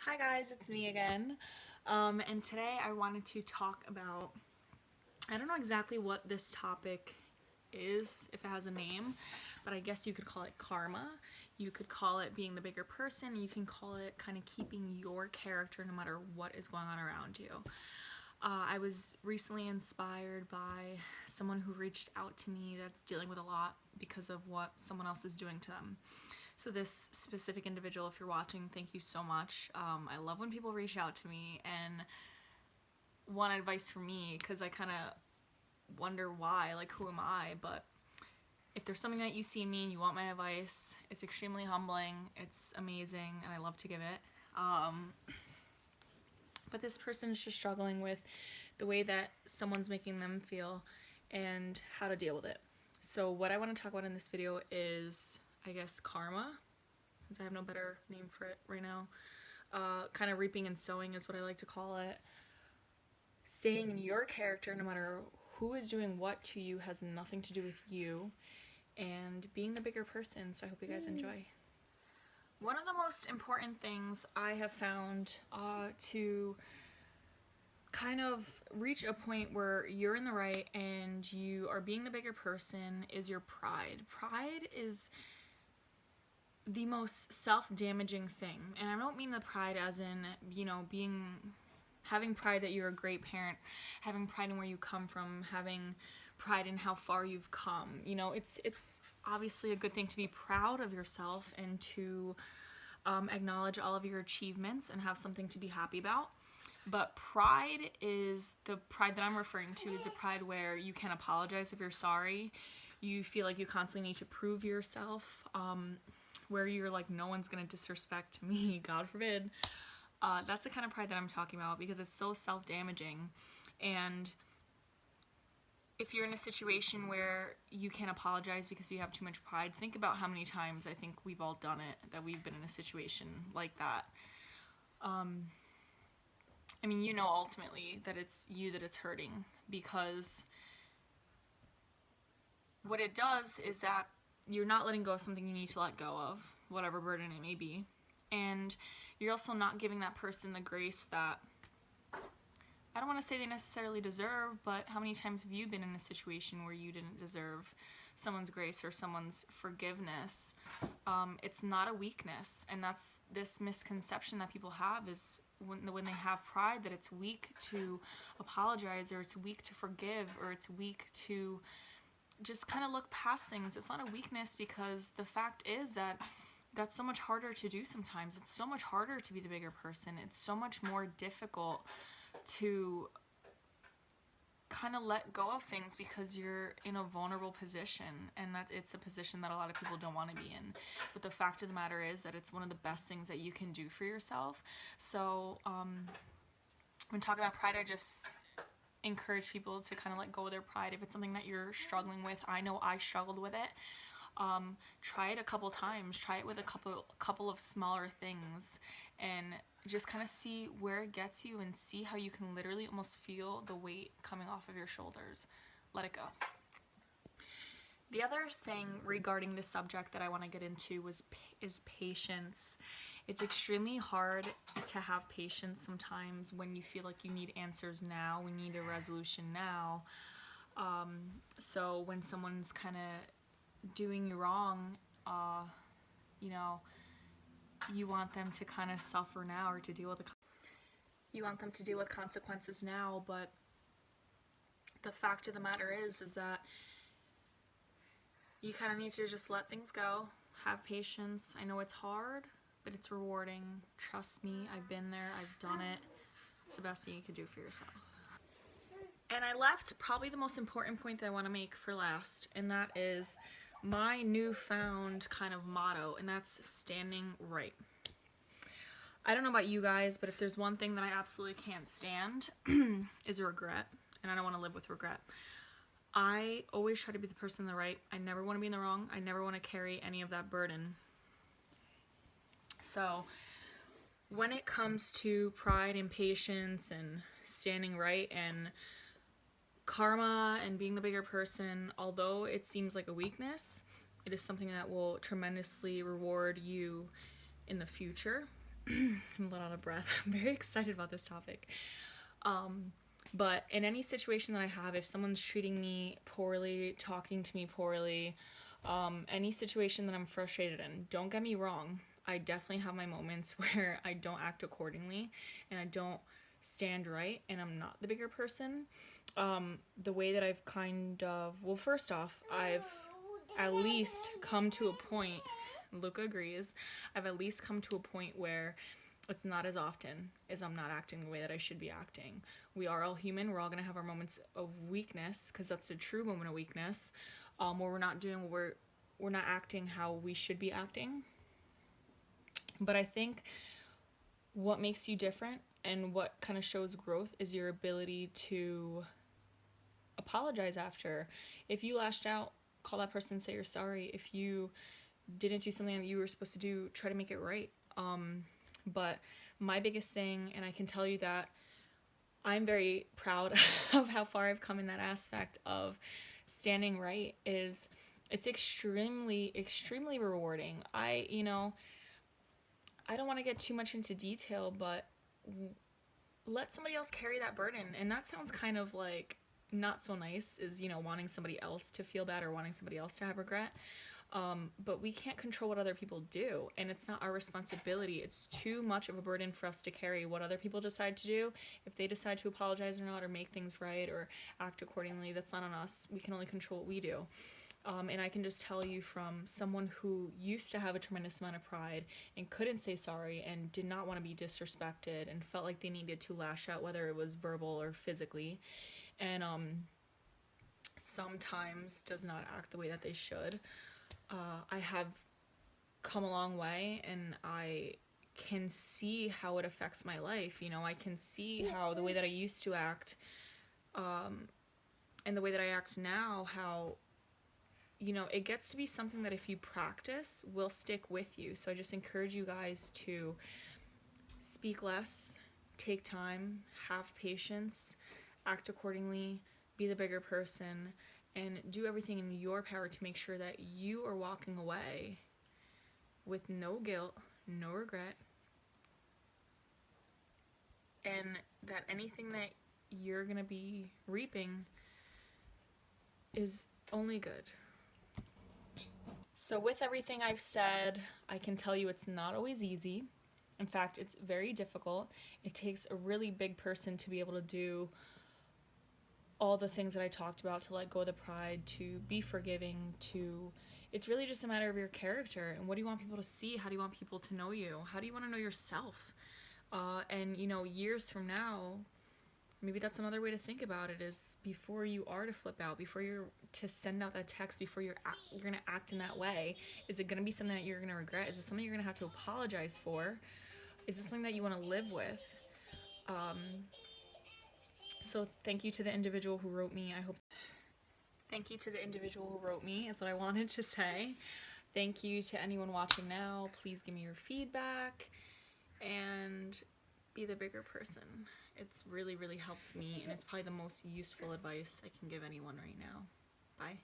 Hi guys, it's me again. And today I wanted to talk about, I don't know exactly what this topic is, if it has a name, but I guess you could call it karma. You could call it being the bigger person. You can call it kind of keeping your character no matter what is going on around you. I was recently inspired by someone who reached out to me that's dealing with a lot because of what someone else is doing to them. So this specific individual, if you're watching, thank you so much. I love when people reach out to me and want advice from me because I kind of wonder why, like who am I? But if there's something that you see in me and you want my advice, it's extremely humbling, it's amazing, and I love to give it. But this person is just struggling with the way that someone's making them feel and how to deal with it. So what I want to talk about in this video is, I guess, karma, since I have no better name for it right now. Kind of reaping and sowing is what I like to call it. Staying in your character no matter who is doing what to you has nothing to do with you, and being the bigger person. So I hope you guys enjoy. One of the most important things I have found to kind of reach a point where you're in the right and you are being the bigger person is your pride. Pride is the most self-damaging thing, and I don't mean the pride as in, having pride that you're a great parent, having pride in where you come from, having pride in how far you've come. It's obviously a good thing to be proud of yourself and to acknowledge all of your achievements and have something to be happy about. But pride is the pride that I'm referring to is the pride where you can't apologize if you're sorry. You feel like you constantly need to prove yourself, where you're like, no one's gonna disrespect me, God forbid. That's the kind of pride that I'm talking about because it's so self-damaging. And if you're in a situation where you can't apologize because you have too much pride, think about how many times I think we've all done it, that we've been in a situation like that. Ultimately that it's you that it's hurting, because what it does is that you're not letting go of something you need to let go of, whatever burden it may be. And you're also not giving that person the grace that, I don't want to say they necessarily deserve, but how many times have you been in a situation where you didn't deserve someone's grace or someone's forgiveness? It's not a weakness, and that's this misconception that people have is when they have pride, that it's weak to apologize, or it's weak to forgive, or it's weak to just kind of look past things. It's not a weakness, because the fact is that that's so much harder to do sometimes. It's so much harder to be the bigger person. It's so much more difficult to kind of let go of things because you're in a vulnerable position, and that it's a position that a lot of people don't want to be in. But the fact of the matter is that it's one of the best things that you can do for yourself. So when talking about pride, I just encourage people to kind of let go of their pride. If it's something that you're struggling with, I know I struggled with it. Try it a couple times. Try it with a couple of smaller things, and just kind of see where it gets you, and see how you can literally almost feel the weight coming off of your shoulders. Let it go. The other thing regarding this subject that I want to get into is patience. It's extremely hard to have patience sometimes when you feel like you need answers now, we need a resolution now. So when someone's kind of doing you wrong, you want them to kind of suffer now, or to deal with you want them to deal with consequences now. But the fact of the matter is that you kind of need to just let things go, have patience. I know it's hard, but it's rewarding. Trust me, I've been there, I've done it. It's the best thing you could do for yourself. And I left probably the most important point that I want to make for last, and that is my newfound kind of motto, and that's standing right. I don't know about you guys, but if there's one thing that I absolutely can't stand is regret, and I don't want to live with regret. I always try to be the person in the right. I never want to be in the wrong. I never want to carry any of that burden. So when it comes to pride and patience and standing right and karma and being the bigger person, although it seems like a weakness, it is something that will tremendously reward you in the future. I'm a little out of breath. I'm very excited about this topic. But in any situation that I have, if someone's treating me poorly, talking to me poorly, any situation that I'm frustrated in, don't get me wrong, I definitely have my moments where I don't act accordingly and I don't stand right and I'm not the bigger person. The way that I've first off, I've at least come to a point, Luca agrees, I've at least come to a point where it's not as often as I'm not acting the way that I should be acting. We are all human. We're all going to have our moments of weakness, because that's a true moment of weakness, where we're not doing what we're not acting how we should be acting. But I think what makes you different and what kind of shows growth is your ability to apologize after. If you lashed out, call that person and say you're sorry. If you didn't do something that you were supposed to do, try to make it right. But my biggest thing, and I can tell you that I'm very proud of how far I've come in that aspect of standing right, is it's extremely, extremely rewarding. I don't want to get too much into detail, but let somebody else carry that burden. And that sounds kind of like not so nice, is, wanting somebody else to feel bad or wanting somebody else to have regret. But we can't control what other people do, and it's not our responsibility. It's too much of a burden for us to carry what other people decide to do. If they decide to apologize or not, or make things right, or act accordingly, that's not on us. We can only control what we do. And I can just tell you, from someone who used to have a tremendous amount of pride and couldn't say sorry and did not want to be disrespected and felt like they needed to lash out, whether it was verbal or physically, and sometimes does not act the way that they should. I have come a long way, and I can see how it affects my life. I can see how the way that I used to act, and the way that I act now, how, it gets to be something that if you practice will stick with you. So I just encourage you guys to speak less, take time, have patience, act accordingly, be the bigger person, and do everything in your power to make sure that you are walking away with no guilt, no regret, and that anything that you're going to be reaping is only good. So with everything I've said, I can tell you it's not always easy. In fact, it's very difficult. It takes a really big person to be able to do all the things that I talked about, to let go of the pride, to be forgiving, it's really just a matter of your character, and what do you want people to see? How do you want people to know you? How do you want to know yourself? And years from now, maybe that's another way to think about it, is before you are to flip out, before you're to send out that text, before you're going to act in that way, is it going to be something that you're going to regret? Is it something you're going to have to apologize for? Is it something that you want to live with? So thank you to the individual who wrote me. Thank you to the individual who wrote me, is what I wanted to say. Thank you to anyone watching now. Please give me your feedback and be the bigger person. It's really, really helped me, and it's probably the most useful advice I can give anyone right now. Bye.